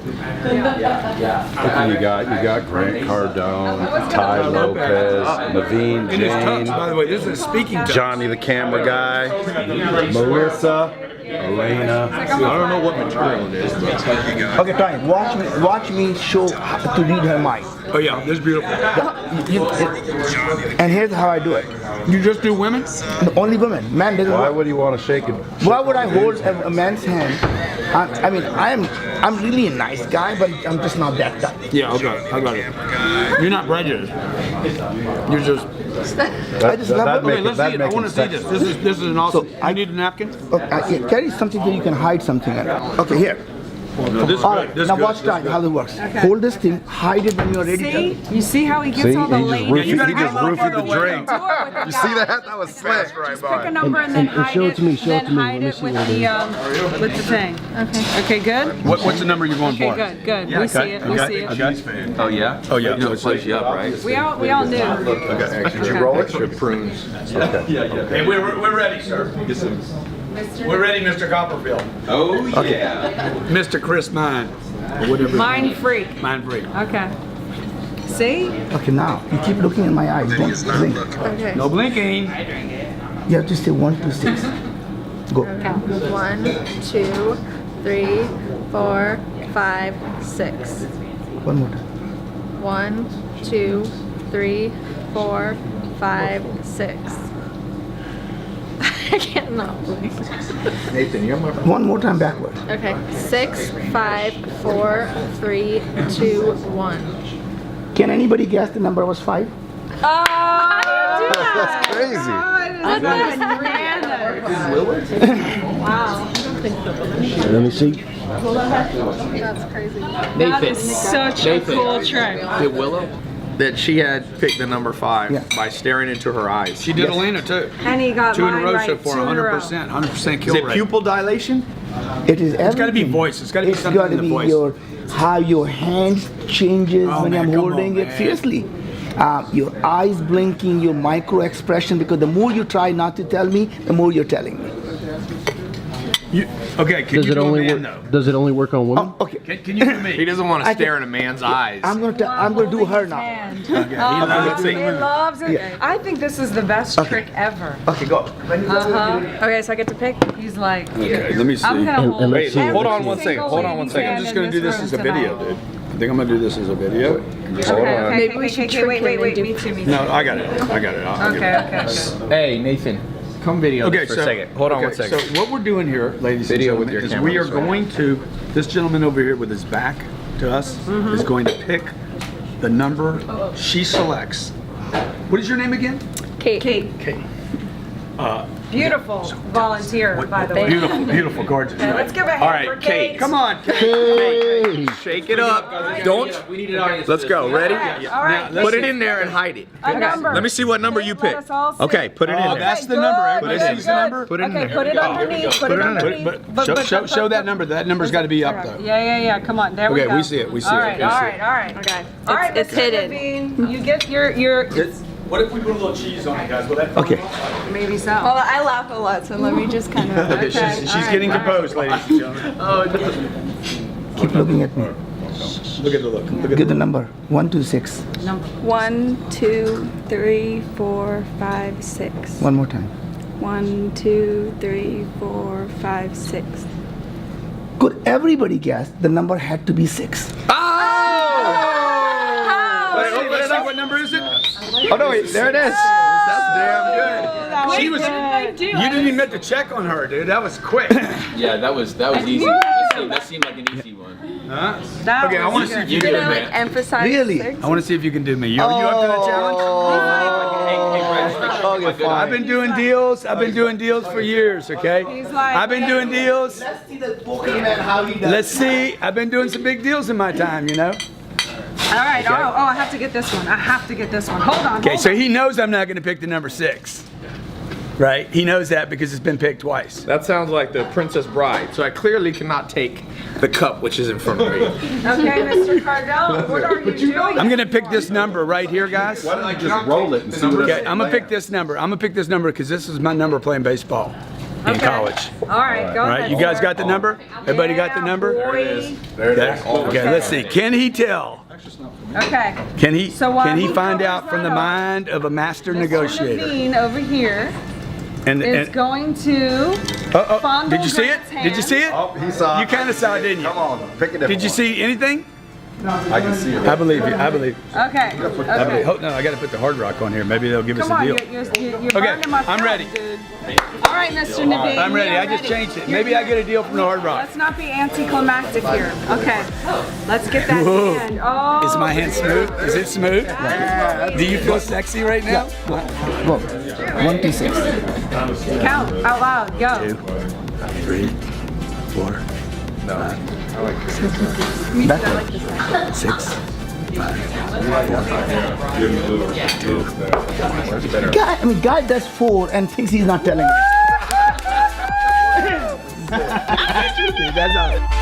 You got Grant Cardone, Ty Lopez, Naveen, Jain, By the way, this is a speaking tux. Johnny the camera guy, Melissa, Elena. I don't know what material it is, but Okay, Tony, watch me show how to read her mind. Oh yeah, this is beautiful. And here's how I do it. You just do women? Only women. Man doesn't Why work. would you want to shake it? Why would I hold a man's hand? I mean, I'm really a nice guy, but I'm just not that guy. Yeah, I got it. You're not prejudiced. You're just. I just love it. Okay, let's see it. I want to see this. This is an awesome. I need a napkin. Okay, carry something so you can hide something in it. Okay, here. No, this is All good. right, This is now good. watch time how it works. Hold this thing, hide it when you're ready. See? You see how he gets See, all the he just ladies? roofied- You gotta he get just a little roofied further the away. drink. You see that? That was fast right Just pick a number and then hide show it to me, show it then to me. Let hide me it see with what it the thing. Okay. Okay, good? What's the number you're going Okay, for? good. We see it. We see it. oh yeah, Oh yeah. you know it plays you up, right? We all knew. Did you roll it? Extra prunes. Hey, we're ready, sir. We're ready, Mr. Copperfield. Oh yeah. Mr. Chris Mine. Or whatever. Mind freak. Mind freak. Okay. See? Okay, now you keep looking in my eyes. Don't blink. Okay. No blinking. You have to say 1 to 6. Go. 1, 2, 3, 4, 5, 6. One more time. 1, 2, 3, 4, 5, 6. I cannot blink. Nathan, you're my. One more time backward. Okay. 6, 5, 4, 3, 2, 1. Can anybody guess the number was 5? Oh! That's crazy. Wow. Let me see. That's crazy. That is such a cool trick. Did Willow? That she had picked the number 5 Yeah. by staring into her eyes. She did Elena too. And he got 2 in a mine row right. so far, 2 in a row. 100% Is kill it rate. pupil dilation? It is everything. It's got to be voice. It's got to be It's something got in to the be voice. your how your hand changes Oh, when man, I'm come holding on, it. man. Seriously, your eyes blinking, your micro expression. Because the more you try not to tell me, the more you're telling me. Okay, can Does you it do a only man work? though? Does it only work on women? Oh, okay. Can you do He me? doesn't want to I stare can- in a man's eyes. I'm gonna do her now. Hand. He loves it. He loves it. Yeah. I think this is the best trick ever. Okay, go. Okay, so I get to pick. He's like, Okay, let me see. I'm gonna hold let's see. every Hold on one second, single hold on one lady's second. I'm hand just in gonna do this room as a tonight. video, dude. I think I'm gonna do this as a video. Just hold on. Okay, Maybe we should trick wait, him and do- me too. No, I got it. I'll get Okay, it. okay. Hey, Nathan, come video Okay, this for so a second. Hold on okay, one second. So what we're doing here, ladies Video and with gentlemen, your is we are camera, going to. This gentleman over here with his back to us is going to pick the number she selects. What is your name again? Kate. Kate, Kate. beautiful volunteer, by the way. Beautiful, gorgeous. Yeah, let's give a hand All right, for Kate. Kate. Come on, Kate. Hey! Shake it up. Don't. Let's go. Ready? All right, Put it in there and hide it. a number. Let me see what number you Let pick. us all see. Okay, put it in Oh, there. that's the number. Everybody Good, sees the number. Put it in Okay, there. put it underneath. Put it in there. underneath. But show that number. That number's got to be up though. Yeah. Come on, there we Okay, go. we see it, we see All it, right, we all see right, all right. Okay. All right, It's Mr. hidden. Naveen, you get your. What if we put a little cheese on it, guys? Will that? Okay. Maybe so. Well, I laugh a lot, so let me just kind of. Okay, she's getting composed, ladies and gentlemen. Keep looking at me. Look at the look. Look at Give the number. 1 to 6. 1, 2, 3, 4, 5, 6. One more time. 1, 2, 3, 4, 5, 6. Could everybody guess the number had to be 6? Wait, let's see, what number is it? Oh no, wait, there it is. That's damn good. She was. You didn't even have to check on her, dude. That was quick. Yeah, that was easy. That seemed like an easy one. Huh? Okay, I want to see if you You can did do it, me. man. Emphasize. Really? six. I want to see if you can do me. You up to the challenge? I've been doing deals. I've been doing deals for years. Okay. I've been doing deals. Let's see the Pokemon how he does. Let's see. I've been doing some big deals in my time, you know. All right. Oh, I have to get this one. I have to get this one. Hold on. Okay, so he knows I'm not going to pick the number 6. Right? He knows that because it's been picked twice. That sounds like the Princess Bride. So I clearly cannot take the cup which is in front of me. Okay, Mr. Cardell, what are you doing? I'm going to pick this number right here, guys. Why don't you just roll it and see what Okay, I'm going to pick this number. I'm going to pick this number because this is my number playing baseball. in college. All right, go All ahead. right, you guys got the number? Everybody got the number? There it is. Okay, let's see. Can he tell? Okay. Can he So, he find covers out from the that up, mind of a master Mr. negotiator? Naveen over here And is going to fondle did you see it? Grant's Did you see it? Oh, he saw. You kind of saw it, didn't you? Come on, pick it up. Did you see anything? I can see it. I believe you. I believe. Okay. Okay. Oh, no, I got to put the hard rock on here. Maybe they'll give us Come a on, deal. you're burning my I'm throat, ready. dude. All right, Mr. Naveen. I'm ready. we are I just changed it. You're- Maybe I get a deal from the hard rock. Let's not be anticlimactic here. Okay. Let's get that Whoa. hand. Oh. Is my hand smooth? Is it smooth? Do you feel sexy right now? Go. 1 to 6. Count out loud. Go. 2, 3, 4, 5, 6, 5, 4, 3, Guy does 4 and thinks he's not telling us. That's all.